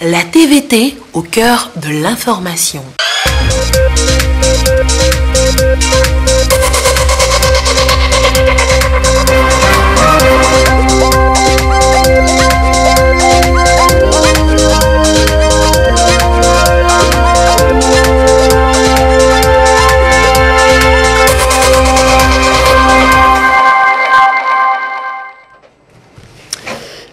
la TVT au cœur de l'information.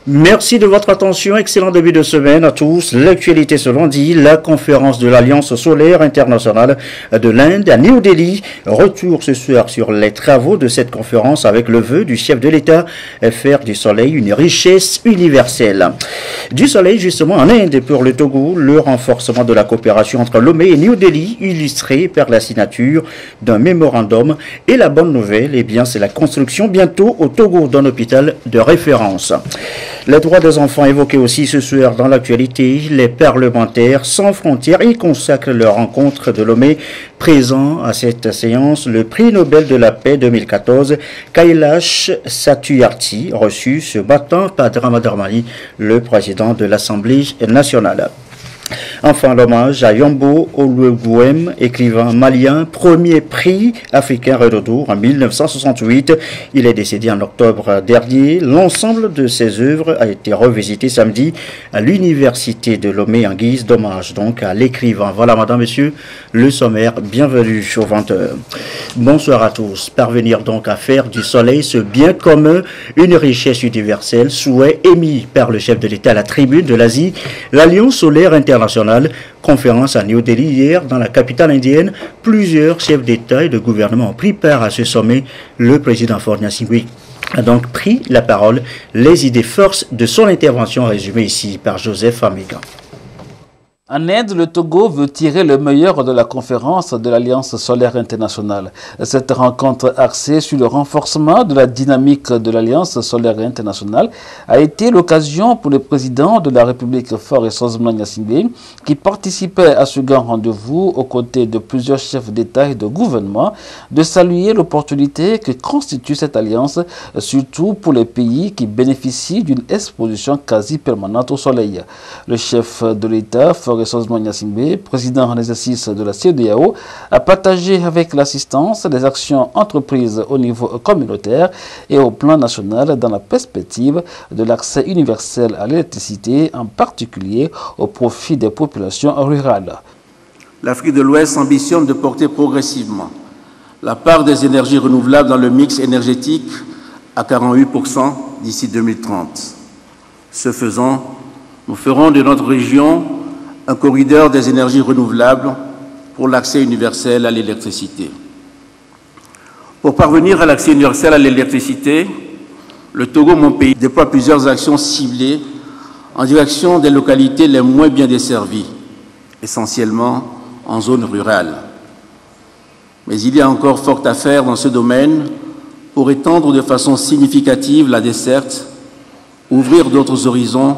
Merci de votre attention, excellent début de semaine à tous. L'actualité ce lundi, la conférence de l'Alliance solaire internationale de l'Inde à New Delhi. Retour ce soir sur les travaux de cette conférence avec le vœu du chef de l'État, faire du soleil une richesse universelle. Du soleil justement en Inde pour le Togo, le renforcement de la coopération entre Lomé et New Delhi, illustré par la signature d'un mémorandum. Et la bonne nouvelle, eh bien, c'est la construction bientôt au Togo d'un hôpital de référence. Les droits des enfants évoqués aussi ce soir dans l'actualité, les parlementaires sans frontières y consacrent leur rencontre de Lomé. Présent à cette séance, le prix Nobel de la paix 2014, Kailash Satyarthi, reçu ce matin par Dramadharmani, le président de l'Assemblée nationale. Enfin, l'hommage à Yombo Oluwem, écrivain malien, premier prix africain Redodo en 1968. Il est décédé en octobre dernier. L'ensemble de ses œuvres a été revisité samedi à l'université de Lomé en guise d'hommage donc à l'écrivain. Voilà, madame, messieurs, le sommaire. Bienvenue au 20h. Bonsoir à tous. Parvenir donc à faire du soleil ce bien commun, une richesse universelle, souhait émis par le chef de l'État à la tribune de l'Asie, l'Alliance solaire internationale. Conférence à New Delhi hier dans la capitale indienne. Plusieurs chefs d'État et de gouvernement ont pris part à ce sommet. Le président Faure Gnassingbé a donc pris la parole. Les idées forces de son intervention résumées ici par Joseph Amiga. En Inde, le Togo veut tirer le meilleur de la conférence de l'Alliance solaire internationale. Cette rencontre axée sur le renforcement de la dynamique de l'Alliance solaire internationale a été l'occasion pour le président de la République Faure Gnassingbé, qui participait à ce grand rendez-vous aux côtés de plusieurs chefs d'État et de gouvernement, de saluer l'opportunité que constitue cette alliance, surtout pour les pays qui bénéficient d'une exposition quasi permanente au soleil. Le chef de l'État, Faure Gnassingbé, président en exercice de la CEDEAO, a partagé avec l'assistance des actions entreprises au niveau communautaire et au plan national dans la perspective de l'accès universel à l'électricité, en particulier au profit des populations rurales. L'Afrique de l'Ouest ambitionne de porter progressivement la part des énergies renouvelables dans le mix énergétique à 48% d'ici 2030. Ce faisant, nous ferons de notre région un corridor des énergies renouvelables pour l'accès universel à l'électricité. Pour parvenir à l'accès universel à l'électricité, le Togo, mon pays, déploie plusieurs actions ciblées en direction des localités les moins bien desservies, essentiellement en zone rurale. Mais il y a encore fort à faire dans ce domaine pour étendre de façon significative la desserte, ouvrir d'autres horizons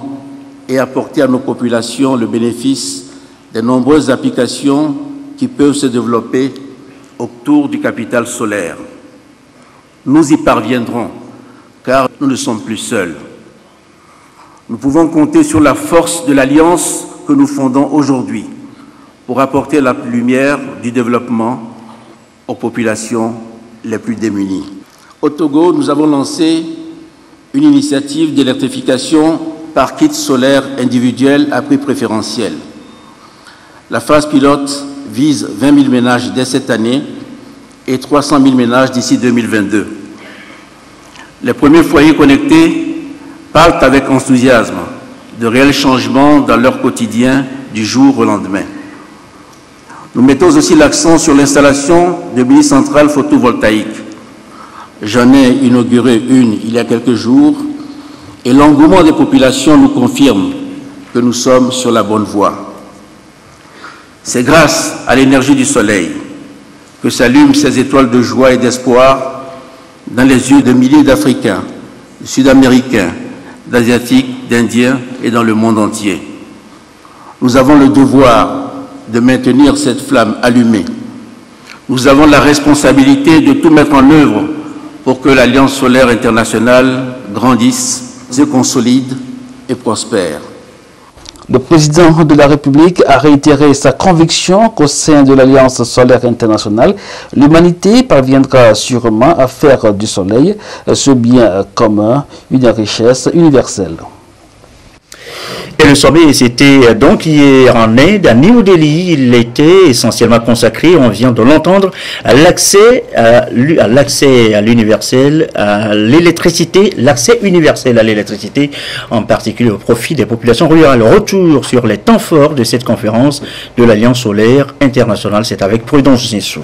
et apporter à nos populations le bénéfice des nombreuses applications qui peuvent se développer autour du capital solaire. Nous y parviendrons, car nous ne sommes plus seuls. Nous pouvons compter sur la force de l'alliance que nous fondons aujourd'hui pour apporter la lumière du développement aux populations les plus démunies. Au Togo, nous avons lancé une initiative d'électrification par kit solaire individuel à prix préférentiel. La phase pilote vise 20 000 ménages dès cette année et 300 000 ménages d'ici 2022. Les premiers foyers connectés parlent avec enthousiasme de réels changements dans leur quotidien du jour au lendemain. Nous mettons aussi l'accent sur l'installation de mini-centrales photovoltaïques. J'en ai inauguré une il y a quelques jours et l'engouement des populations nous confirme que nous sommes sur la bonne voie. C'est grâce à l'énergie du soleil que s'allument ces étoiles de joie et d'espoir dans les yeux de milliers d'Africains, de Sud-Américains, d'Asiatiques, d'Indiens et dans le monde entier. Nous avons le devoir de maintenir cette flamme allumée. Nous avons la responsabilité de tout mettre en œuvre pour que l'Alliance solaire internationale grandisse, se consolide et prospère. Le président de la République a réitéré sa conviction qu'au sein de l'Alliance solaire internationale, l'humanité parviendra sûrement à faire du soleil ce bien commun, une richesse universelle. Et le sommet, c'était donc hier en Inde, à New Delhi. Il était essentiellement consacré, on vient de l'entendre, à l'accès à l'universel, à l'électricité, l'accès universel à l'électricité, en particulier au profit des populations rurales. Retour sur les temps forts de cette conférence de l'Alliance solaire internationale, c'est avec Prudence Nissou.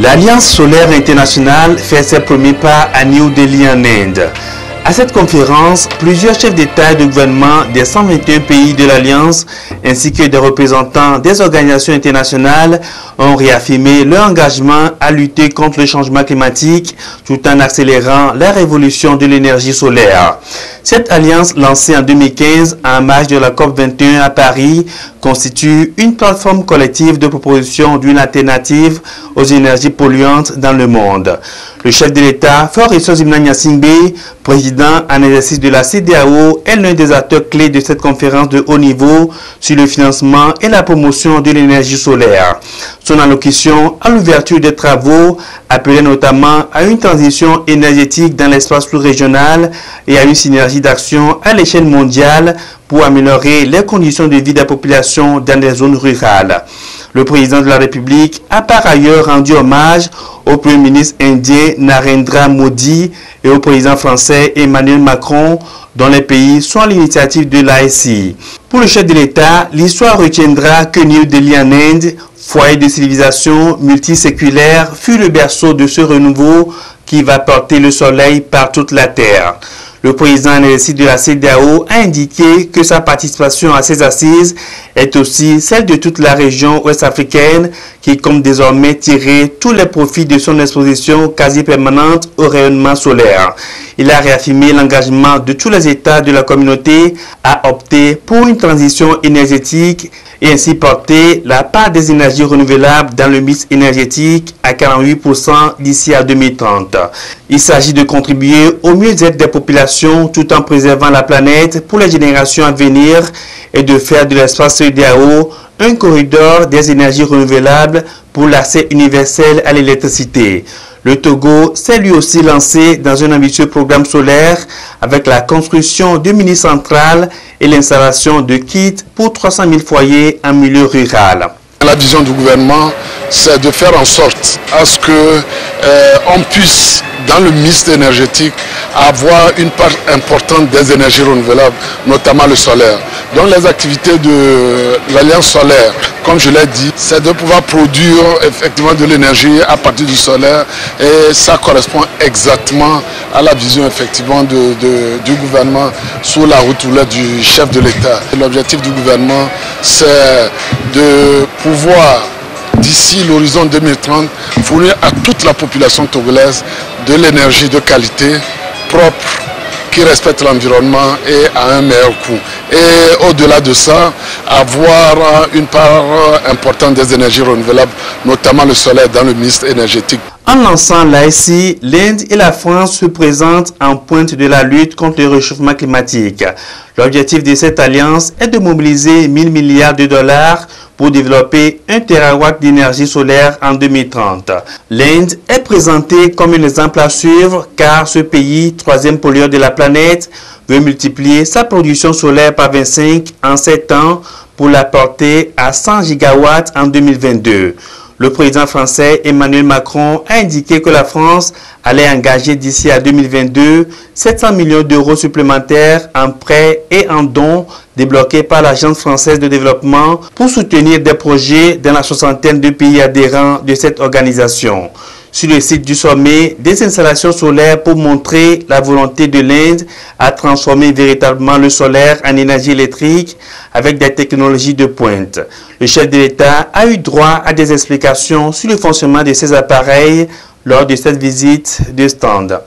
L'Alliance solaire internationale fait ses premiers pas à New Delhi en Inde. À cette conférence, plusieurs chefs d'État et de gouvernement des 121 pays de l'Alliance ainsi que des représentants des organisations internationales ont réaffirmé leur engagement à lutter contre le changement climatique tout en accélérant la révolution de l'énergie solaire. Cette alliance lancée en 2015 en marge de la COP21 à Paris constitue une plateforme collective de proposition d'une alternative aux énergies polluantes dans le monde. Le chef de l'État, Faure Gnassingbé Singbe, président en exercice de la CEDEAO, est l'un des acteurs clés de cette conférence de haut niveau sur le financement et la promotion de l'énergie solaire. Son allocution à l'ouverture des travaux appelait notamment à une transition énergétique dans l'espace sous-régional et à une synergie d'action à l'échelle mondiale pour améliorer les conditions de vie des populations dans les zones rurales. Le président de la République a par ailleurs rendu hommage au Premier ministre indien Narendra Modi et au président français Emmanuel Macron, dont les pays sont à l'initiative de l'ASI. Pour le chef de l'État, l'histoire retiendra que New Delhi en Inde, foyer de civilisation multiséculaire, fut le berceau de ce renouveau qui va porter le soleil par toute la terre. Le président en exercice de la CEDEAO a indiqué que sa participation à ces assises est aussi celle de toute la région ouest-africaine qui compte désormais tirer tous les profits de son exposition quasi permanente au rayonnement solaire. Il a réaffirmé l'engagement de tous les États de la communauté à opter pour une transition énergétique et ainsi porter la part des énergies renouvelables dans le mix énergétique à 48% d'ici à 2030. Il s'agit de contribuer au mieux-être des populations tout en préservant la planète pour les générations à venir et de faire de l'espace CEDEAO un corridor des énergies renouvelables pour l'accès universel à l'électricité. Le Togo s'est lui aussi lancé dans un ambitieux programme solaire avec la construction de mini-centrales et l'installation de kits pour 300 000 foyers en milieu rural. La vision du gouvernement, c'est de faire en sorte à ce qu'on puisse, dans le mix énergétique, avoir une part importante des énergies renouvelables, notamment le solaire. Donc les activités de l'Alliance solaire, comme je l'ai dit, c'est de pouvoir produire effectivement de l'énergie à partir du solaire et ça correspond exactement à la vision effectivement du gouvernement sous la houlette du chef de l'État. L'objectif du gouvernement, c'est de pouvoir, d'ici l'horizon 2030, fournir à toute la population togolaise de l'énergie de qualité, propre, qui respecte l'environnement et à un meilleur coût. Et au-delà de ça, avoir une part importante des énergies renouvelables, notamment le soleil dans le mix énergétique. En lançant l'ASI, l'Inde et la France se présentent en pointe de la lutte contre le réchauffement climatique. L'objectif de cette alliance est de mobiliser 1 000 milliards de dollars pour développer 1 terawatt d'énergie solaire en 2030. L'Inde est présentée comme un exemple à suivre car ce pays, troisième pollueur de la planète, veut multiplier sa production solaire par 25 en 7 ans pour la porter à 100 gigawatts en 2022. Le président français Emmanuel Macron a indiqué que la France allait engager d'ici à 2022 700 millions d'euros supplémentaires en prêts et en dons débloqués par l'Agence française de développement pour soutenir des projets dans la soixantaine de pays adhérents de cette organisation. Sur le site du sommet, des installations solaires pour montrer la volonté de l'Inde à transformer véritablement le solaire en énergie électrique avec des technologies de pointe. Le chef de l'État a eu droit à des explications sur le fonctionnement de ces appareils lors de cette visite de stand.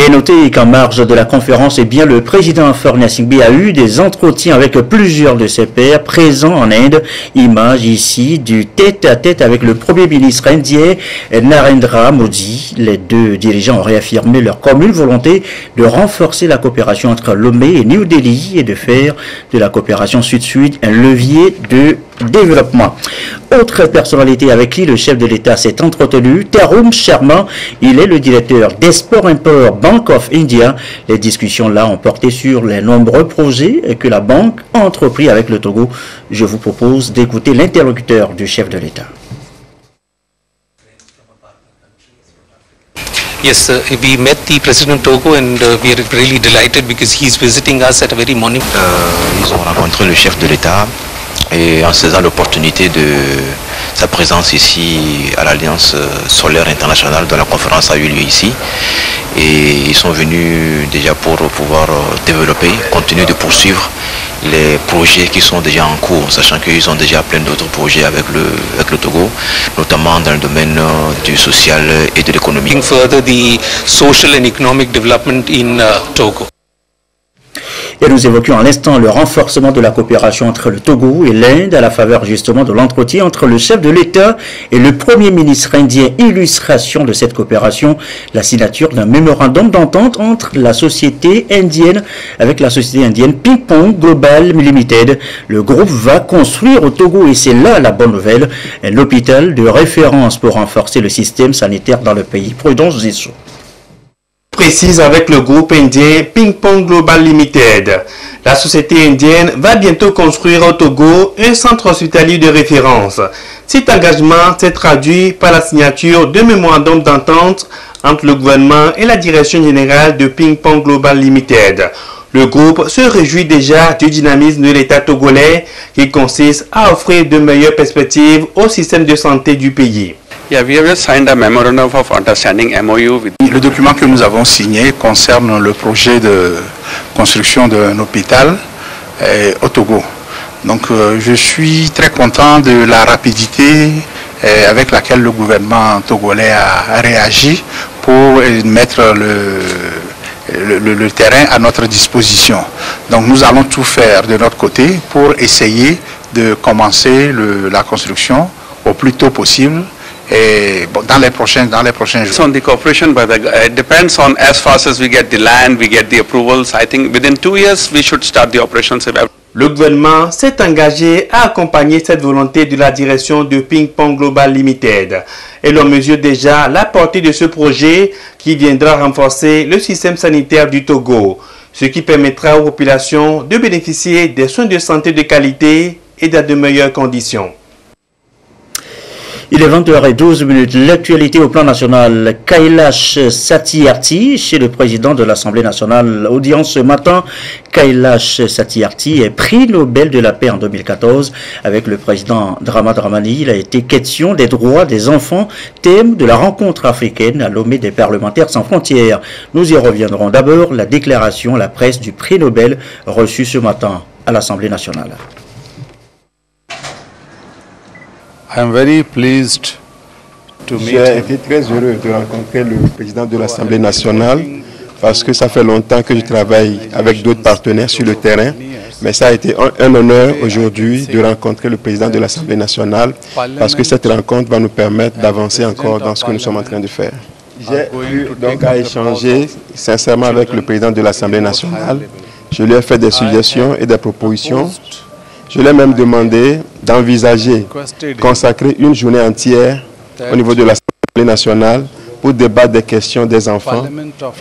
Et notez qu'en marge de la conférence, eh bien, le président Faure Gnassingbé a eu des entretiens avec plusieurs de ses pairs présents en Inde. Image ici du tête-à-tête avec le premier ministre indien Narendra Modi. Les deux dirigeants ont réaffirmé leur commune volonté de renforcer la coopération entre Lomé et New Delhi et de faire de la coopération sud-sud un levier de développement. Autre personnalité avec qui le chef de l'État s'est entretenu, Tarun Sharma, il est le directeur d'Export-Import Bank of India. Les discussions là ont porté sur les nombreux projets que la banque a entrepris avec le Togo. Je vous propose d'écouter l'interlocuteur du chef de l'État. Yes, we met the President Togo and we are really delighted because he is visiting us at a very morning. Ils ont rencontré le chef de l'État et en saisant l'opportunité de sa présence ici à l'Alliance solaire internationale dont la conférence a eu lieu ici. Et ils sont venus déjà pour pouvoir développer, continuer de poursuivre les projets qui sont déjà en cours, sachant qu'ils ont déjà plein d'autres projets avec le Togo, notamment dans le domaine du social et de l'économie. Further the social and economic development in Togo. Et nous évoquions à l'instant le renforcement de la coopération entre le Togo et l'Inde à la faveur justement de l'entretien entre le chef de l'État et le Premier ministre indien. Illustration de cette coopération, la signature d'un mémorandum d'entente entre la société indienne avec la société indienne Ping Pong Global Limited. Le groupe va construire au Togo, et c'est là la bonne nouvelle, un hôpital de référence pour renforcer le système sanitaire dans le pays. Prudence Zissou. Précise avec le groupe indien Ping Pong Global Limited. La société indienne va bientôt construire au Togo un centre hospitalier de référence. Cet engagement s'est traduit par la signature d'un mémorandum d'entente entre le gouvernement et la direction générale de Ping Pong Global Limited. Le groupe se réjouit déjà du dynamisme de l'État togolais qui consiste à offrir de meilleures perspectives au système de santé du pays. Yeah, we have just signed a memorandum of understanding MOU with... Le document que nous avons signé concerne le projet de construction d'un hôpital au Togo. Donc je suis très content de la rapidité avec laquelle le gouvernement togolais a réagi pour mettre le terrain à notre disposition. Donc nous allons tout faire de notre côté pour essayer de commencer la construction au plus tôt possible. Et dans les prochains jours. On the cooperation, but it depends on as fast as we get the land, we get the approvals. I think within 2 years we should start the operations. Le gouvernement s'est engagé à accompagner cette volonté de la direction de Ping Pong Global Limited. Et l'on mesure déjà la portée de ce projet qui viendra renforcer le système sanitaire du Togo, ce qui permettra aux populations de bénéficier des soins de santé de qualité et dans de meilleures conditions. Il est 20h12. L'actualité au plan national. Kailash Satyarthi, chez le président de l'Assemblée nationale. Audience ce matin. Kailash Satyarthi est prix Nobel de la paix en 2014 avec le président Drama Dramani. Il a été question des droits des enfants, thème de la rencontre africaine à Lomé des parlementaires sans frontières. Nous y reviendrons. D'abord, la déclaration à la presse du prix Nobel reçu ce matin à l'Assemblée nationale. J'ai été très heureux de rencontrer le président de l'Assemblée nationale parce que ça fait longtemps que je travaille avec d'autres partenaires sur le terrain. Mais ça a été un honneur aujourd'hui de rencontrer le président de l'Assemblée nationale parce que cette rencontre va nous permettre d'avancer encore dans ce que nous sommes en train de faire. J'ai eu donc à échanger sincèrement avec le président de l'Assemblée nationale. Je lui ai fait des suggestions et des propositions. Je lui ai même demandé d'envisager consacrer une journée entière au niveau de l'Assemblée nationale pour débattre des questions des enfants,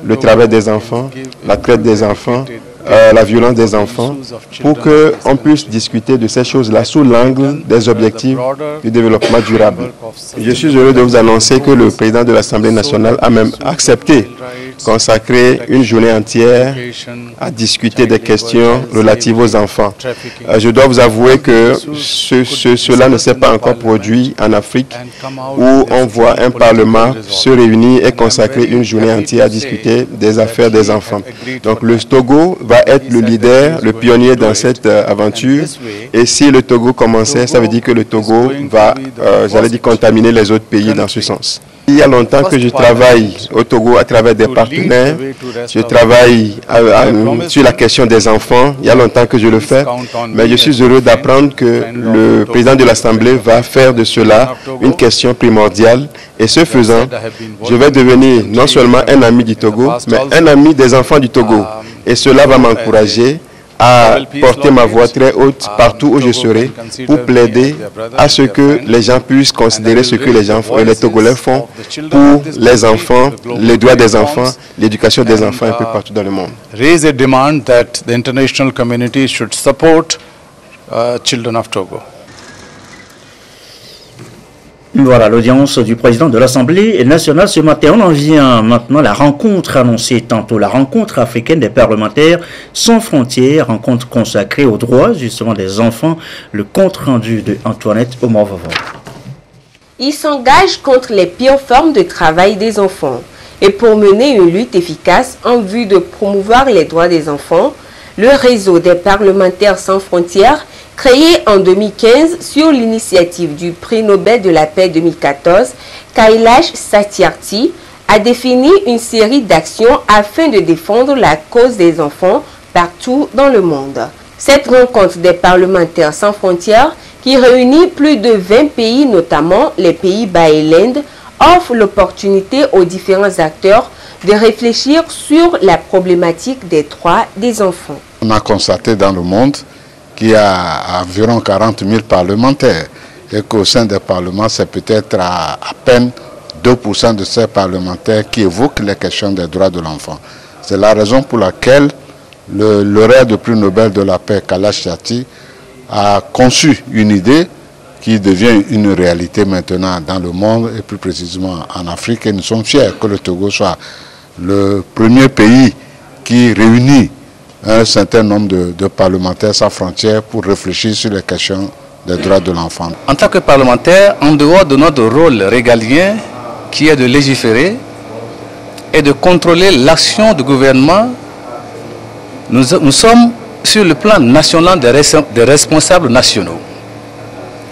le travail des enfants, la traite des enfants, la violence des enfants, pour qu'on puisse discuter de ces choses-là sous l'angle des objectifs du développement durable. Je suis heureux de vous annoncer que le président de l'Assemblée nationale a même accepté consacrer une journée entière à discuter des questions relatives aux enfants. Je dois vous avouer que cela ne s'est pas encore produit en Afrique, où on voit un parlement se réunir et consacrer une journée entière à discuter des affaires des enfants. Donc le Togo va être le leader, le pionnier dans cette aventure. Et si le Togo commençait, ça veut dire que le Togo va, j'allais dire, contaminer les autres pays dans ce sens. Il y a longtemps que je travaille au Togo à travers des partenaires partenaires. Je travaille sur la question des enfants. Il y a longtemps que je le fais. Mais je suis heureux d'apprendre que le président de l'Assemblée va faire de cela une question primordiale. Et ce faisant, je vais devenir non seulement un ami du Togo, mais un ami des enfants du Togo. Et cela va m'encourager à porter ma voix très haute partout où je serai pour plaider à ce que les gens puissent considérer ce que les Togolais font pour les enfants, les droits des enfants, l'éducation des enfants un peu partout dans le monde. Raise a demand that the international community should support children of Togo. Voilà l'audience du président de l'Assemblée nationale ce matin. On en vient maintenant à la rencontre annoncée tantôt, la rencontre africaine des parlementaires sans frontières, rencontre consacrée aux droits justement des enfants, le compte rendu de Antoinette Omovova. Il s'engage contre les pires formes de travail des enfants et pour mener une lutte efficace en vue de promouvoir les droits des enfants, le réseau des parlementaires sans frontières créé en 2015 sur l'initiative du prix Nobel de la paix 2014, Kailash Satyarthi a défini une série d'actions afin de défendre la cause des enfants partout dans le monde. Cette rencontre des parlementaires sans frontières, qui réunit plus de 20 pays, notamment les Pays-Bas et l'Inde, offre l'opportunité aux différents acteurs de réfléchir sur la problématique des droits des enfants. On a constaté dans le monde qu'il y a environ 40 000 parlementaires et qu'au sein des parlements, c'est peut-être à peine 2% de ces parlementaires qui évoquent les questions des droits de l'enfant. C'est la raison pour laquelle le lauréat du prix Nobel de la paix, Kailash Satyarthi, a conçu une idée qui devient une réalité maintenant dans le monde et plus précisément en Afrique. Et nous sommes fiers que le Togo soit le premier pays qui réunit un certain nombre de parlementaires sans frontières pour réfléchir sur les questions des droits de l'enfant. En tant que parlementaire, en dehors de notre rôle régalien qui est de légiférer et de contrôler l'action du gouvernement, nous sommes sur le plan national des responsables nationaux.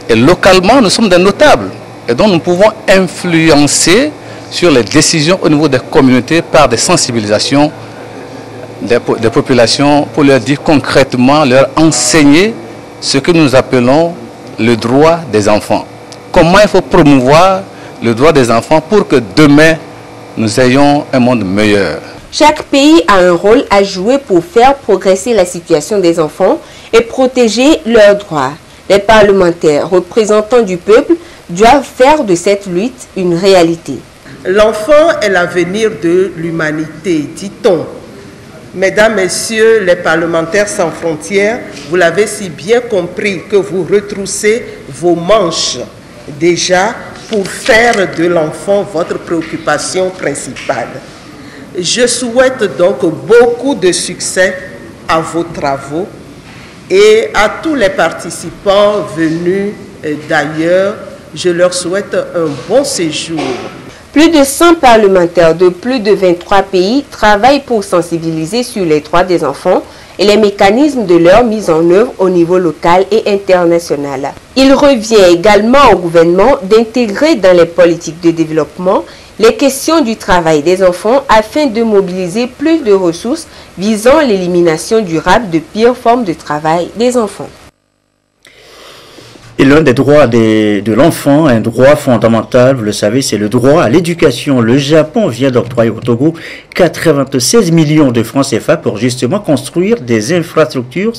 Et localement, nous sommes des notables et donc nous pouvons influencer sur les décisions au niveau des communautés par des sensibilisations des populations pour leur dire concrètement, leur enseigner ce que nous appelons le droit des enfants. Comment il faut promouvoir le droit des enfants pour que demain, nous ayons un monde meilleur. Chaque pays a un rôle à jouer pour faire progresser la situation des enfants et protéger leurs droits. Les parlementaires, représentants du peuple, doivent faire de cette lutte une réalité. L'enfant est l'avenir de l'humanité, dit-on. Mesdames, Messieurs les parlementaires sans frontières, vous l'avez si bien compris que vous retroussez vos manches déjà pour faire de l'enfant votre préoccupation principale. Je souhaite donc beaucoup de succès à vos travaux et à tous les participants venus d'ailleurs, je leur souhaite un bon séjour. Plus de 100 parlementaires de plus de 23 pays travaillent pour sensibiliser sur les droits des enfants et les mécanismes de leur mise en œuvre au niveau local et international. Il revient également au gouvernement d'intégrer dans les politiques de développement les questions du travail des enfants afin de mobiliser plus de ressources visant l'élimination durable de pires formes de travail des enfants. Et l'un des droits de l'enfant, un droit fondamental, vous le savez, c'est le droit à l'éducation. Le Japon vient d'octroyer au Togo 96 millions de francs CFA pour justement construire des infrastructures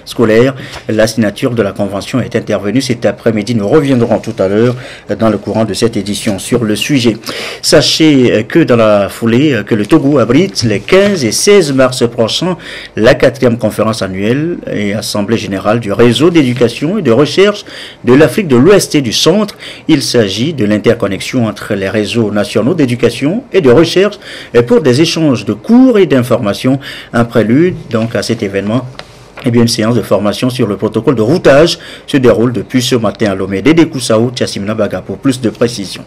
scolaires. La signature de la convention est intervenue cet après-midi. Nous reviendrons tout à l'heure dans le courant de cette édition sur le sujet. Sachez que dans la foulée, que le Togo abrite les 15 et 16 mars prochains la 4e conférence annuelle et assemblée générale du réseau d'éducation et de recherche de l'Afrique de l'Ouest et du Centre. Il s'agit de l'interconnexion entre les réseaux nationaux d'éducation et de recherche pour des échanges de cours et d'informations. Un prélude donc à cet événement. Eh bien, une séance de formation sur le protocole de routage se déroule depuis ce matin à Lomé. Dédé Koussao, Tchassimna Baga pour plus de précision.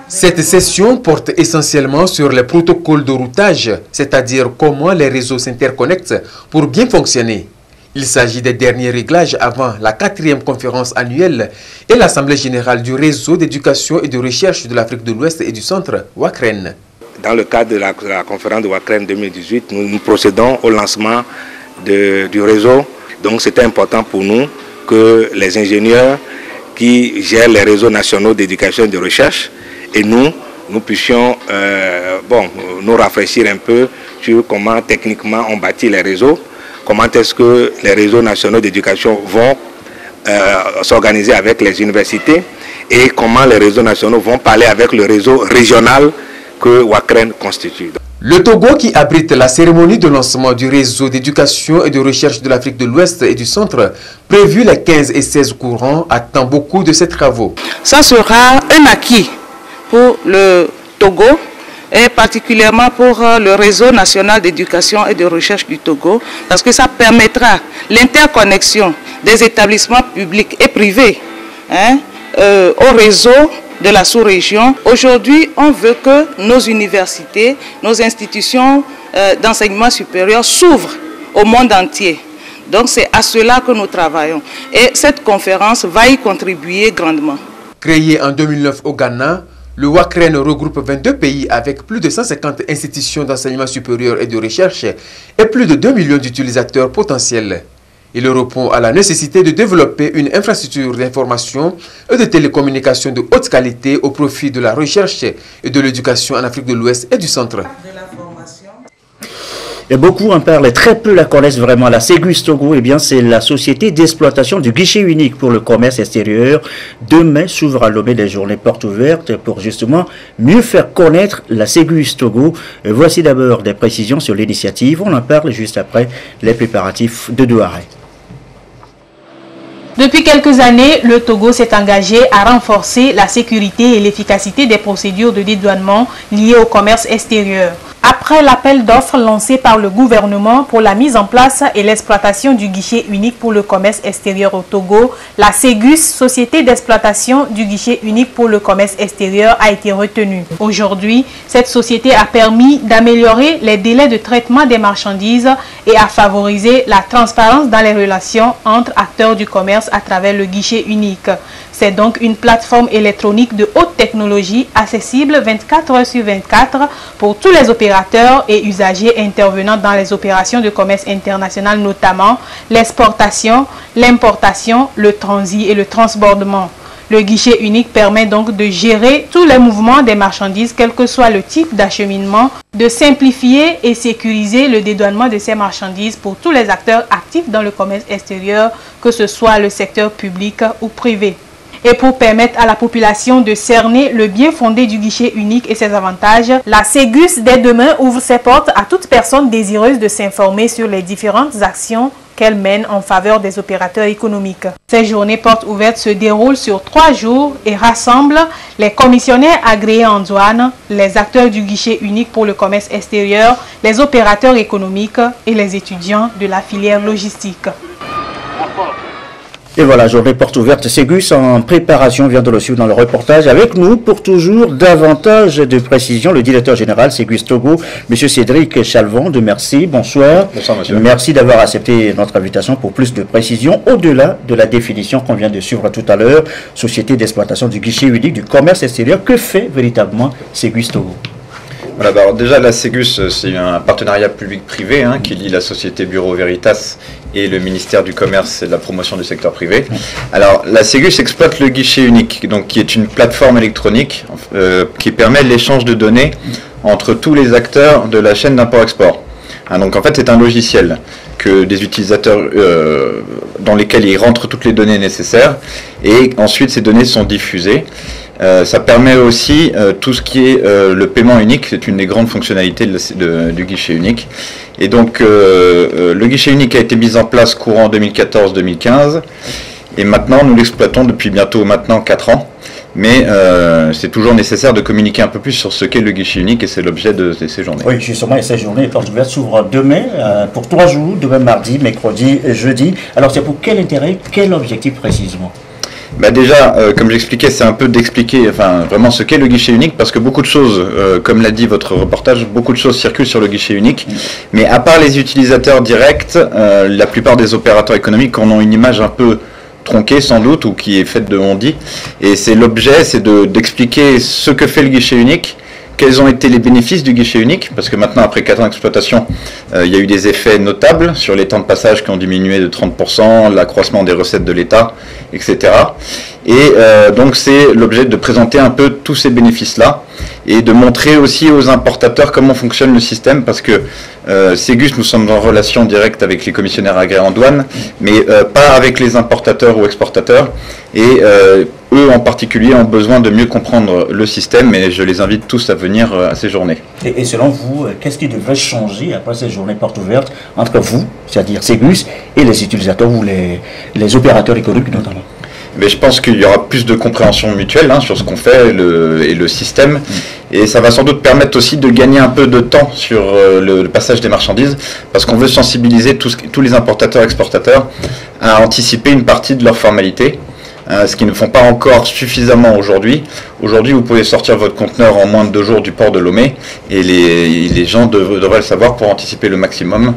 Cette session porte essentiellement sur les protocoles de routage, c'est-à-dire comment les réseaux s'interconnectent pour bien fonctionner. Il s'agit des derniers réglages avant la 4e conférence annuelle et l'Assemblée générale du réseau d'éducation et de recherche de l'Afrique de l'Ouest et du Centre, WACREN. dans le cadre de la conférence de Wakreen 2018, nous procédons au lancement du réseau. Donc c'était important pour nous que les ingénieurs qui gèrent les réseaux nationaux d'éducation et de recherche et nous puissions nous rafraîchir un peu sur comment techniquement on bâtit les réseaux, comment est-ce que les réseaux nationaux d'éducation vont s'organiser avec les universités et comment les réseaux nationaux vont parler avec le réseau régional que Wakreen constitue. Le Togo, qui abrite la cérémonie de lancement du réseau d'éducation et de recherche de l'Afrique de l'Ouest et du Centre, prévu les 15 et 16 courants, attend beaucoup de ces travaux. Ça sera un acquis pour le Togo et particulièrement pour le réseau national d'éducation et de recherche du Togo, parce que ça permettra l'interconnexion des établissements publics et privés au réseau de la sous-région. Aujourd'hui, on veut que nos universités, nos institutions d'enseignement supérieur s'ouvrent au monde entier. Donc c'est à cela que nous travaillons. Et cette conférence va y contribuer grandement. Créé en 2009 au Ghana, le Wakreen regroupe 22 pays avec plus de 150 institutions d'enseignement supérieur et de recherche et plus de 2 millions d'utilisateurs potentiels. Il répond à la nécessité de développer une infrastructure d'information et de télécommunications de haute qualité au profit de la recherche et de l'éducation en Afrique de l'Ouest et du Centre. Et beaucoup en parlent et très peu la connaissent vraiment. La Ségus Togo, eh bien, c'est la société d'exploitation du guichet unique pour le commerce extérieur. Demain s'ouvre à Lomé des journées portes ouvertes pour justement mieux faire connaître la Ségus Togo. Et voici d'abord des précisions sur l'initiative. On en parle juste après les préparatifs de Douaré. Depuis quelques années, le Togo s'est engagé à renforcer la sécurité et l'efficacité des procédures de dédouanement liées au commerce extérieur. Après l'appel d'offres lancé par le gouvernement pour la mise en place et l'exploitation du guichet unique pour le commerce extérieur au Togo, la Ségus, société d'exploitation du guichet unique pour le commerce extérieur, a été retenue. Aujourd'hui, cette société a permis d'améliorer les délais de traitement des marchandises et a favorisé la transparence dans les relations entre acteurs du commerce à travers le guichet unique. C'est donc une plateforme électronique de haute technologie accessible 24 heures sur 24 pour tous les opérateurs et usagers intervenant dans les opérations de commerce international, notamment l'exportation, l'importation, le transit et le transbordement. Le guichet unique permet donc de gérer tous les mouvements des marchandises, quel que soit le type d'acheminement, de simplifier et sécuriser le dédouanement de ces marchandises pour tous les acteurs actifs dans le commerce extérieur, que ce soit le secteur public ou privé. Et pour permettre à la population de cerner le bien fondé du guichet unique et ses avantages, la Ségus dès demain ouvre ses portes à toute personne désireuse de s'informer sur les différentes actions qu'elle mène en faveur des opérateurs économiques. Ces journées portes ouvertes se déroulent sur 3 jours et rassemblent les commissionnaires agréés en douane, les acteurs du guichet unique pour le commerce extérieur, les opérateurs économiques et les étudiants de la filière logistique. Et voilà, journée porte ouverte Ségus en préparation, vient de le suivre dans le reportage. Avec nous, pour toujours davantage de précisions, le directeur général Ségus Togo, M. Cédric Chalvon de Merci. Bonsoir. Bonsoir, monsieur. Merci d'avoir accepté notre invitation pour plus de précisions, au-delà de la définition qu'on vient de suivre tout à l'heure, société d'exploitation du guichet unique du commerce extérieur. Que fait véritablement Ségus Togo? Voilà, alors déjà la Ségus, c'est un partenariat public-privé qui lie la société Bureau Veritas et le ministère du Commerce et de la promotion du secteur privé. Alors la Ségus exploite le guichet unique, donc qui est une plateforme électronique qui permet l'échange de données entre tous les acteurs de la chaîne d'import-export. Donc en fait c'est un logiciel que des utilisateurs dans lesquels ils rentrent toutes les données nécessaires et ensuite ces données sont diffusées. Ça permet aussi tout ce qui est le paiement unique, c'est une des grandes fonctionnalités du guichet unique. Et donc le guichet unique a été mis en place courant 2014-2015 et maintenant nous l'exploitons depuis bientôt maintenant 4 ans. Mais c'est toujours nécessaire de communiquer un peu plus sur ce qu'est le guichet unique et c'est l'objet de ces journées. Oui, justement, et ces journées, les portes ouvertes s'ouvrent demain pour 3 jours, demain mardi, mercredi, jeudi. Alors c'est pour quel intérêt, quel objectif précisément? Déjà, comme j'expliquais, c'est un peu d'expliquer vraiment ce qu'est le guichet unique, parce que beaucoup de choses, comme l'a dit votre reportage, beaucoup de choses circulent sur le guichet unique, mais à part les utilisateurs directs, la plupart des opérateurs économiques en ont une image un peu tronquée sans doute, ou qui est faite de on-dit, et c'est l'objet, c'est d'expliquer ce que fait le guichet unique, quels ont été les bénéfices du guichet unique? Parce que maintenant, après 4 ans d'exploitation, il y a eu des effets notables sur les temps de passage qui ont diminué de 30%, l'accroissement des recettes de l'État, etc. Et donc c'est l'objet de présenter un peu tous ces bénéfices-là et de montrer aussi aux importateurs comment fonctionne le système, parce que Ségus, nous sommes en relation directe avec les commissionnaires agréés en douane, mais pas avec les importateurs ou exportateurs. Et eux en particulier ont besoin de mieux comprendre le système, et je les invite tous à venir à ces journées. Et selon vous, qu'est-ce qui devrait changer après ces journées portes ouvertes entre vous, c'est-à-dire Ségus, et les utilisateurs ou les opérateurs économiques notamment? Mais je pense qu'il y aura plus de compréhension mutuelle sur ce qu'on fait et le système. Et ça va sans doute permettre aussi de gagner un peu de temps sur le passage des marchandises, parce qu'on veut sensibiliser tous les importateurs et exportateurs à anticiper une partie de leurs formalités, ce qu'ils ne font pas encore suffisamment aujourd'hui. Aujourd'hui, vous pouvez sortir votre conteneur en moins de 2 jours du port de Lomé, et les gens devraient le savoir pour anticiper le maximum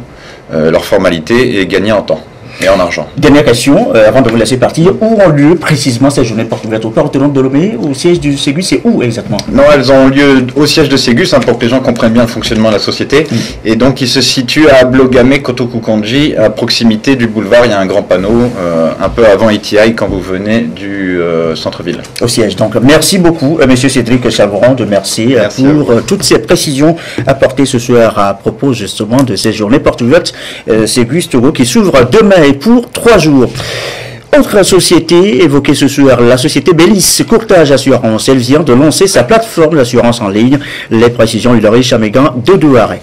leurs formalités et gagner en temps et en argent. Dernière question, avant de vous laisser partir, où ont lieu précisément ces journées portes ouvertes? Au port autonome de Lomé, au siège du Ségus, c'est où exactement? Non, elles ont lieu au siège de Ségus, pour que les gens comprennent bien le fonctionnement de la société. Et donc, il se situe à Blogame, Kotokukanji, à proximité du boulevard. Il y a un grand panneau, un peu avant ETI, quand vous venez du centre-ville. Au siège. Donc, merci beaucoup, Monsieur Cédric Chavron, merci pour toutes ces précisions apportées ce soir à propos justement de ces journées portes ouvertes Ségus Togo qui s'ouvre demain et pour 3 jours. Autre société évoquée ce soir, la société Bellis Courtage Assurance. Elle vient de lancer sa plateforme d'assurance en ligne. Les précisions, Hilary Chamégan de Douaré.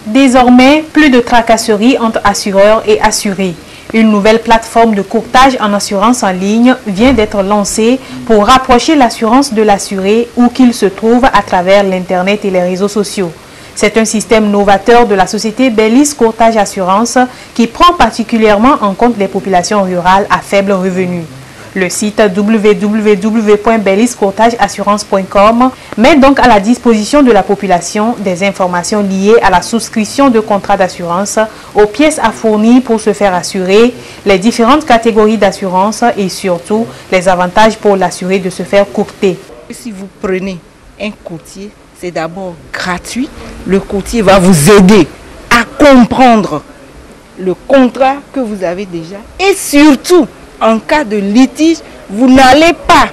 Désormais, plus de tracasseries entre assureurs et assurés. Une nouvelle plateforme de courtage en assurance en ligne vient d'être lancée pour rapprocher l'assurance de l'assuré où qu'il se trouve à travers l'Internet et les réseaux sociaux. C'est un système novateur de la société Bellis Courtage Assurance qui prend particulièrement en compte les populations rurales à faible revenu. Le site www.belliscourtageassurance.com met donc à la disposition de la population des informations liées à la souscription de contrats d'assurance, aux pièces à fournir pour se faire assurer, les différentes catégories d'assurance et surtout les avantages pour l'assuré de se faire courter. Si vous prenez un courtier, c'est d'abord gratuit. Le courtier va vous aider à comprendre le contrat que vous avez déjà. Et surtout, en cas de litige, vous n'allez pas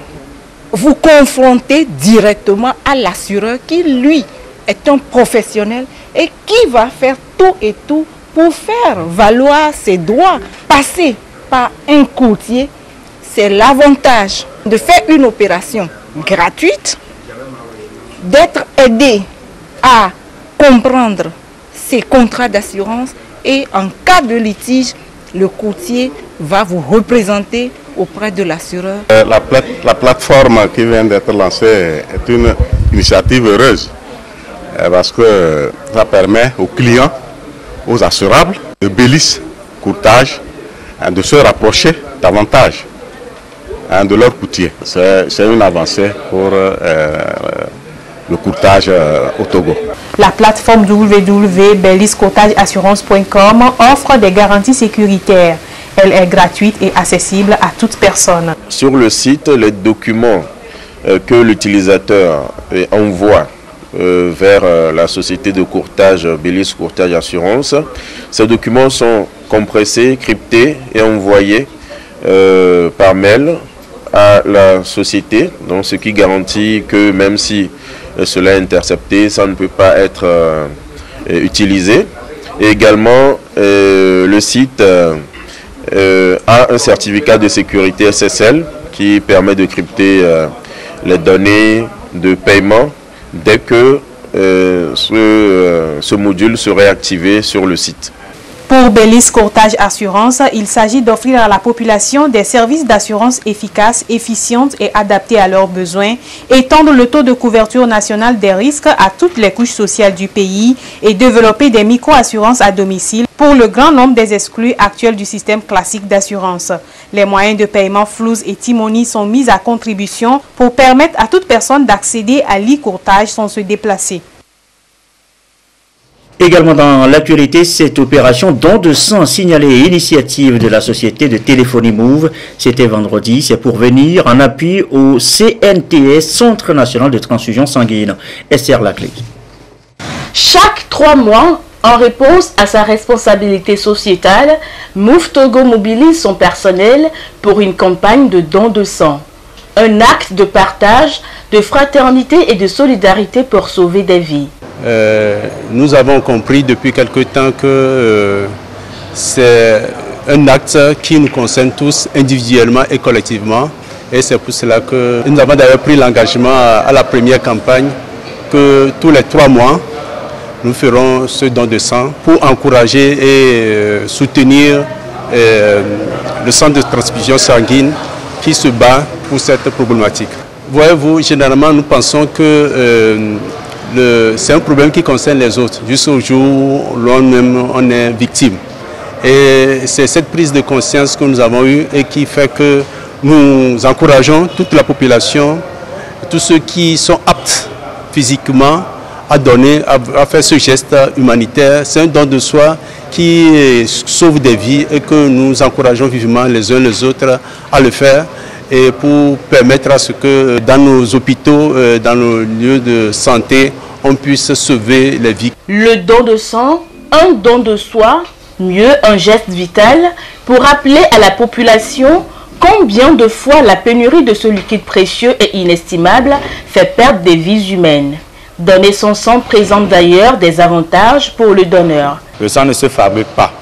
vous confronter directement à l'assureur qui, lui, est un professionnel et qui va faire tout et tout pour faire valoir ses droits. Passer par un courtier, c'est l'avantage de faire une opération gratuite, d'être aidé à comprendre ses contrats d'assurance et en cas de litige, le courtier va vous représenter auprès de l'assureur. La plateforme qui vient d'être lancée est une initiative heureuse parce que ça permet aux clients, aux assurables de Bellis Courtage de se rapprocher davantage de leur courtier. C'est une avancée pour le courtage au Togo. La plateforme www.belliscourtageassurance.com offre des garanties sécuritaires. Elle est gratuite et accessible à toute personne. Sur le site, les documents que l'utilisateur envoie vers la société de courtage Bellis Courtage Assurance, ces documents sont compressés, cryptés et envoyés par mail à la société, donc ce qui garantit que même si cela est intercepté, ça ne peut pas être utilisé. Et également, le site a un certificat de sécurité SSL qui permet de crypter les données de paiement dès que ce module serait activé sur le site. Pour Bellis Courtage Assurance, il s'agit d'offrir à la population des services d'assurance efficaces, efficientes et adaptés à leurs besoins, étendre le taux de couverture nationale des risques à toutes les couches sociales du pays et développer des micro-assurances à domicile pour le grand nombre des exclus actuels du système classique d'assurance. Les moyens de paiement Flouze et Timoni sont mis à contribution pour permettre à toute personne d'accéder à l'e-courtage sans se déplacer. Également dans l'actualité, cette opération don de sang signalée initiative de la société de téléphonie Move, c'était vendredi, c'est pour venir en appui au CNTS, Centre National de Transfusion Sanguine. Esther Laclé. Chaque 3 mois, en réponse à sa responsabilité sociétale, Move Togo mobilise son personnel pour une campagne de don de sang. Un acte de partage, de fraternité et de solidarité pour sauver des vies. Nous avons compris depuis quelque temps que c'est un acte qui nous concerne tous individuellement et collectivement. Et c'est pour cela que nous avons d'ailleurs pris l'engagement à la première campagne que tous les 3 mois, nous ferons ce don de sang pour encourager et soutenir le centre de transfusion sanguine qui se bat pour cette problématique. Voyez-vous, généralement, nous pensons que c'est un problème qui concerne les autres, jusqu'au jour où on est victime. Et c'est cette prise de conscience que nous avons eue et qui fait que nous encourageons toute la population, tous ceux qui sont aptes physiquement à donner, à faire ce geste humanitaire. C'est un don de soi qui sauve des vies et que nous encourageons vivement les uns les autres à le faire, et pour permettre à ce que dans nos hôpitaux, dans nos lieux de santé, on puisse sauver les vies. Le don de sang, un don de soi, mieux un geste vital, pour rappeler à la population combien de fois la pénurie de ce liquide précieux et inestimable fait perdre des vies humaines. Donner son sang présente d'ailleurs des avantages pour le donneur. Le sang ne se fabrique pas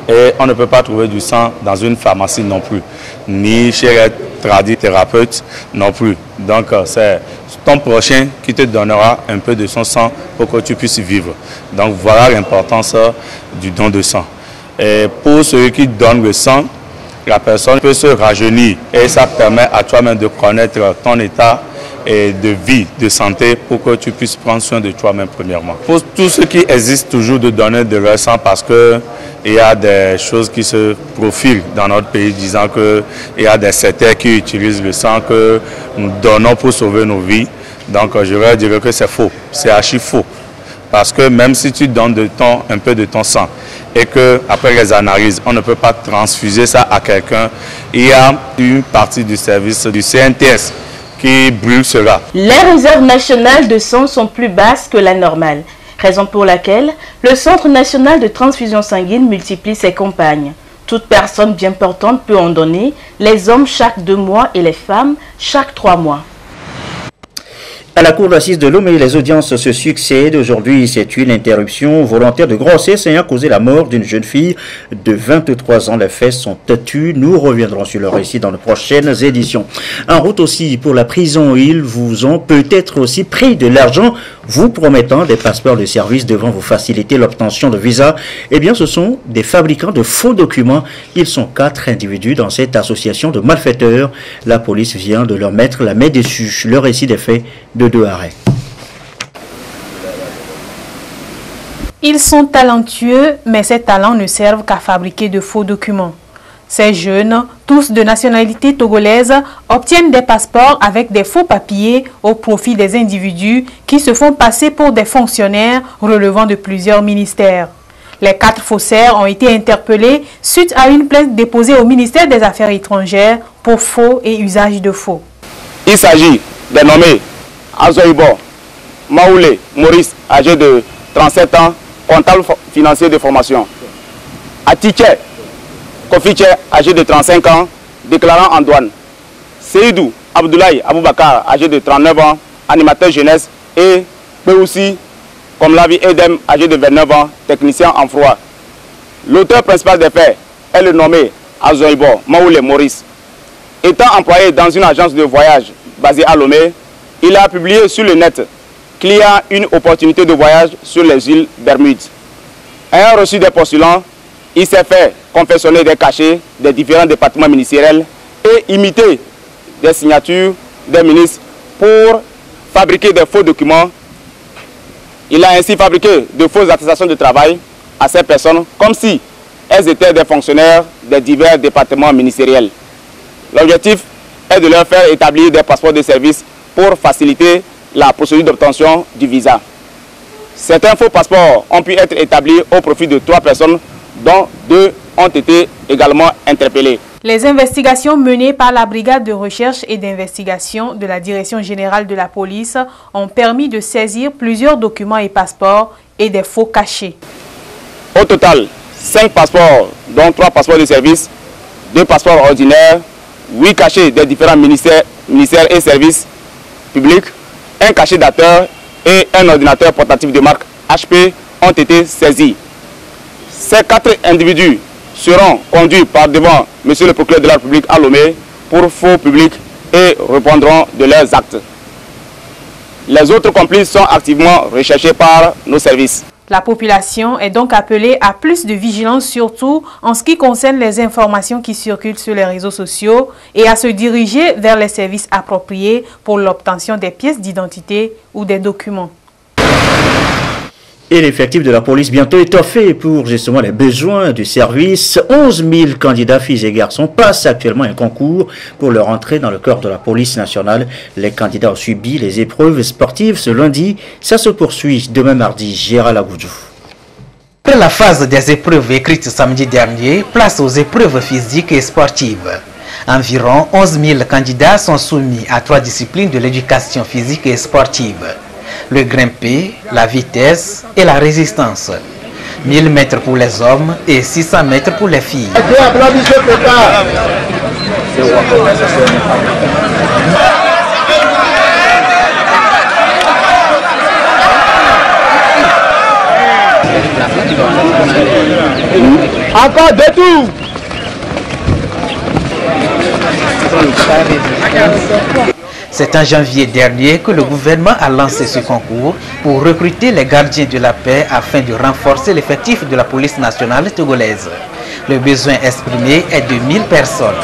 et on ne peut pas trouver du sang dans une pharmacie non plus, ni chez un tradithérapeute non plus. Donc c'est ton prochain qui te donnera un peu de son sang pour que tu puisses vivre. Donc voilà l'importance du don de sang. Et pour ceux qui donnent le sang, la personne peut se rajeunir et ça permet à toi-même de connaître ton état et de vie, de santé, pour que tu puisses prendre soin de toi-même premièrement. Pour tous ceux qui hésitent toujours de donner de leur sang parce qu'il y a des choses qui se profilent dans notre pays disant qu'il y a des secteurs qui utilisent le sang que nous donnons pour sauver nos vies. Donc je leur dirais que c'est faux, c'est archi faux. Parce que même si tu donnes un peu de ton sang et qu'après les analyses, on ne peut pas transfuser ça à quelqu'un, il y a une partie du service du CNTS qui brûle cela. Les réserves nationales de sang sont plus basses que la normale, raison pour laquelle le Centre national de transfusion sanguine multiplie ses campagnes. Toute personne bien portante peut en donner, les hommes chaque 2 mois et les femmes chaque 3 mois. À la cour d'assises de Lomé, les audiences se succèdent. Aujourd'hui, c'est une interruption volontaire de grossesse ayant causé la mort d'une jeune fille de 23 ans. Les faits sont têtus. Nous reviendrons sur le récit dans de prochaines éditions. En route aussi pour la prison, ils vous ont peut-être aussi pris de l'argent, vous promettant des passeports de service devant vous faciliter l'obtention de visa. Eh bien, ce sont des fabricants de faux documents. Ils sont 4 individus dans cette association de malfaiteurs. La police vient de leur mettre la main dessus. Le récit des faits de 2 arrêts. Ils sont talentueux, mais ces talents ne servent qu'à fabriquer de faux documents. Ces jeunes, tous de nationalité togolaise, obtiennent des passeports avec des faux papiers au profit des individus qui se font passer pour des fonctionnaires relevant de plusieurs ministères. Les 4 faussaires ont été interpellés suite à une plainte déposée au ministère des Affaires étrangères pour faux et usage de faux. Il s'agit des nommés Azoibo Maoulé Maurice, âgé de 37 ans, comptable financier de formation. Atiche Kofiche, âgé de 35 ans, déclarant en douane. Seydou Abdoulaye Aboubakar, âgé de 39 ans, animateur jeunesse. Et Peoussi, comme l'a vu Edem, âgé de 29 ans, technicien en froid. L'auteur principal des faits est le nommé Azoibo Maoulé Maurice. Étant employé dans une agence de voyage basée à Lomé, il a publié sur le net qu'il y a une opportunité de voyage sur les îles Bermudes. Ayant reçu des postulants, il s'est fait confectionner des cachets des différents départements ministériels et imiter des signatures des ministres pour fabriquer des faux documents. Il a ainsi fabriqué de fausses attestations de travail à ces personnes comme si elles étaient des fonctionnaires des divers départements ministériels. L'objectif est de leur faire établir des passeports de service pour faciliter la procédure d'obtention du visa. Certains faux passeports ont pu être établis au profit de 3 personnes, dont 2 ont été également interpellés. Les investigations menées par la brigade de recherche et d'investigation de la Direction générale de la police ont permis de saisir plusieurs documents et passeports et des faux cachets. Au total, 5 passeports, dont 3 passeports de service, 2 passeports ordinaires, 8 cachets des différents ministères et services publics, un cachet d'acteur et un ordinateur portatif de marque HP ont été saisis. Ces 4 individus seront conduits par devant Monsieur le procureur de la République à Lomé pour faux public et répondront de leurs actes. Les autres complices sont activement recherchés par nos services. La population est donc appelée à plus de vigilance, surtout en ce qui concerne les informations qui circulent sur les réseaux sociaux, et à se diriger vers les services appropriés pour l'obtention des pièces d'identité ou des documents. Et l'effectif de la police bientôt étoffé pour justement les besoins du service. 11 000 candidats filles et garçons passent actuellement un concours pour leur entrée dans le corps de la police nationale. Les candidats ont subi les épreuves sportives ce lundi. Ça se poursuit demain mardi. Gérald Agoudou. Après la phase des épreuves écrites samedi dernier, place aux épreuves physiques et sportives. Environ 11 000 candidats sont soumis à 3 disciplines de l'éducation physique et sportive. Le grimpé, la vitesse et la résistance. 1000 mètres pour les hommes et 600 mètres pour les filles. Encore 2 tours. C'est en janvier dernier que le gouvernement a lancé ce concours pour recruter les gardiens de la paix afin de renforcer l'effectif de la police nationale togolaise. Le besoin exprimé est de 1000 personnes.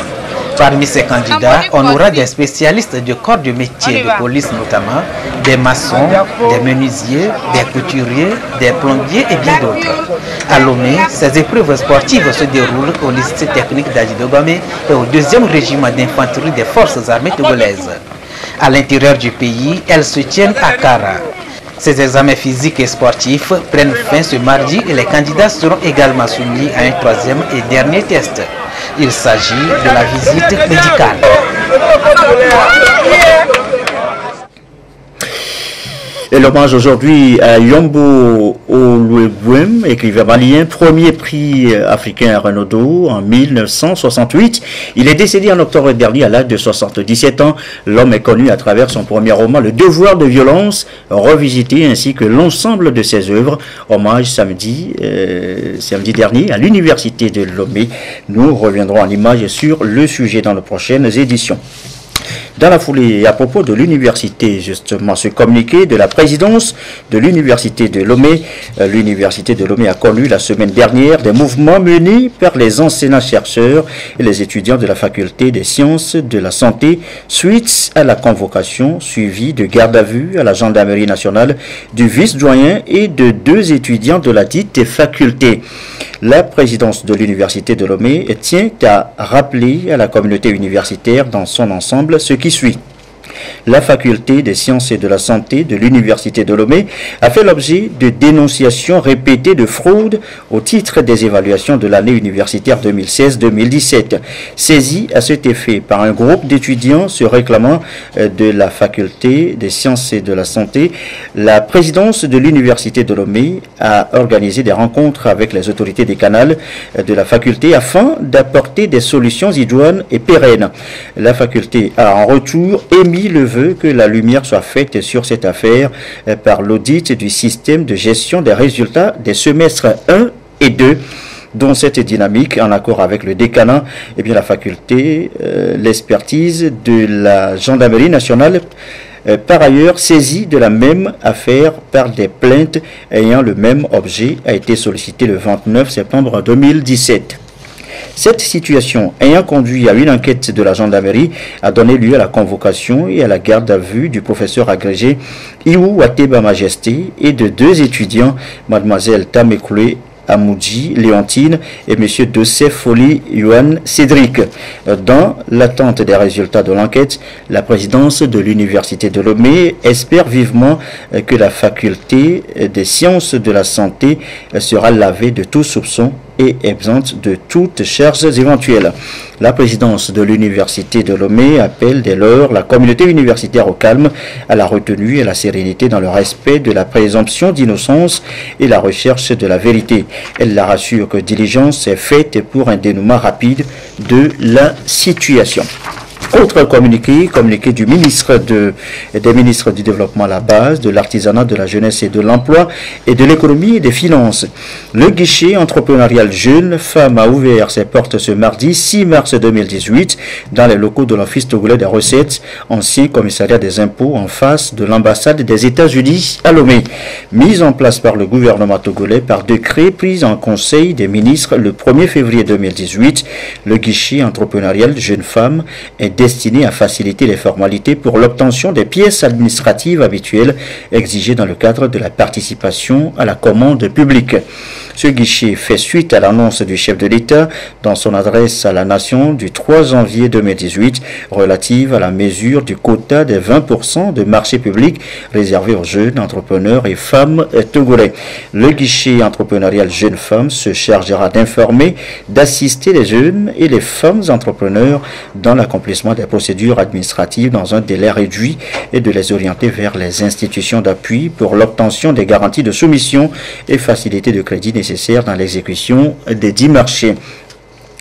Parmi ces candidats, on aura des spécialistes du corps de métier de police notamment, des maçons, des menuisiers, des couturiers, des plombiers et bien d'autres. À Lomé, ces épreuves sportives se déroulent au lycée technique d'Adidogame et au 2e régiment d'infanterie des forces armées togolaises. À l'intérieur du pays, elles se tiennent à Kara. Ces examens physiques et sportifs prennent fin ce mardi et les candidats seront également soumis à un 3e et dernier test. Il s'agit de la visite médicale. Et l'hommage aujourd'hui à Yombo Oluebouem, écrivain malien, premier prix africain à Renaudot en 1968. Il est décédé en octobre dernier à l'âge de 77 ans. L'homme est connu à travers son premier roman, Le Devoir de violence, revisité, ainsi que l'ensemble de ses œuvres. Hommage samedi dernier à l'université de Lomé. Nous reviendrons en images sur le sujet dans les prochaines éditions. Dans la foulée, à propos de l'université, justement, ce communiqué de la présidence de l'université de Lomé. L'université de Lomé a connu la semaine dernière des mouvements menés par les enseignants-chercheurs et les étudiants de la faculté des sciences de la santé suite à la convocation suivie de garde à vue à la gendarmerie nationale du vice-doyen et de 2 étudiants de la dite faculté. La présidence de l'université de Lomé tient à rappeler à la communauté universitaire dans son ensemble ce qui suit. La faculté des sciences et de la santé de l'université de Lomé a fait l'objet de dénonciations répétées de fraude au titre des évaluations de l'année universitaire 2016-2017. Saisie à cet effet par un groupe d'étudiants se réclamant de la faculté des sciences et de la santé, la présidence de l'université de Lomé a organisé des rencontres avec les autorités décanales de la faculté afin d'apporter des solutions idoines et pérennes. La faculté a en retour émis le vœu que la lumière soit faite sur cette affaire par l'audit du système de gestion des résultats des semestres 1 et 2. Dans cette dynamique, en accord avec le décanat, la faculté, l'expertise de la gendarmerie nationale, par ailleurs saisie de la même affaire par des plaintes ayant le même objet, a été sollicitée le 29 septembre 2017. Cette situation ayant conduit à une enquête de la gendarmerie a donné lieu à la convocation et à la garde à vue du professeur agrégé Iou Ateba Majesté et de 2 étudiants, mademoiselle Tamekoulé Amoudji Léontine et M. Dossé Foli Yuan Cédric. Dans l'attente des résultats de l'enquête, la présidence de l'Université de Lomé espère vivement que la faculté des sciences de la santé sera lavée de tout soupçon et exempte de toutes charges éventuelles. La présidence de l'Université de Lomé appelle dès lors la communauté universitaire au calme, à la retenue et à la sérénité dans le respect de la présomption d'innocence et la recherche de la vérité. Elle la rassure que diligence est faite pour un dénouement rapide de la situation. Autre communiqué du des ministres du Développement à la base, de l'artisanat, de la jeunesse et de l'emploi et de l'économie et des finances. Le guichet entrepreneurial Jeunes Femmes a ouvert ses portes ce mardi 6 mars 2018 dans les locaux de l'Office togolais des recettes, ancien commissariat des impôts en face de l'ambassade des États-Unis à Lomé. Mise en place par le gouvernement togolais par décret pris en Conseil des ministres le 1er février 2018, le guichet entrepreneurial Jeunes Femmes est destiné à faciliter les formalités pour l'obtention des pièces administratives habituelles exigées dans le cadre de la participation à la commande publique. Ce guichet fait suite à l'annonce du chef de l'État dans son adresse à la nation du 3 janvier 2018 relative à la mesure du quota des 20% de marché public réservé aux jeunes entrepreneurs et femmes togolais. Le guichet entrepreneurial Jeunes Femmes se chargera d'informer, d'assister les jeunes et les femmes entrepreneurs dans l'accomplissement des procédures administratives dans un délai réduit et de les orienter vers les institutions d'appui pour l'obtention des garanties de soumission et facilité de crédit nécessaires dans l'exécution des 10 marchés.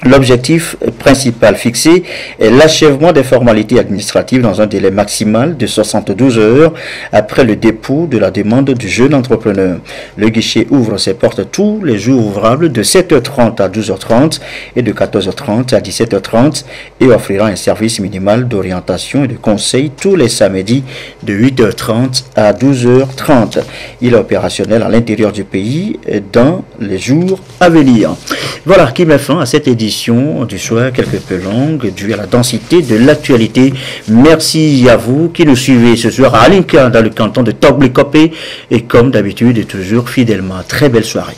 L'objectif principal fixé est l'achèvement des formalités administratives dans un délai maximal de 72 heures après le dépôt de la demande du jeune entrepreneur. Le guichet ouvre ses portes tous les jours ouvrables de 7h30 à 12h30 et de 14h30 à 17h30 et offrira un service minimal d'orientation et de conseil tous les samedis de 8h30 à 12h30. Il est opérationnel à l'intérieur du pays dans les jours à venir. Voilà qui met fin à cette édition du soir quelque peu longue due à la densité de l'actualité. Merci à vous qui nous suivez ce soir à Alinka dans le canton de Toglikopé et comme d'habitude et toujours fidèlement. Très belle soirée.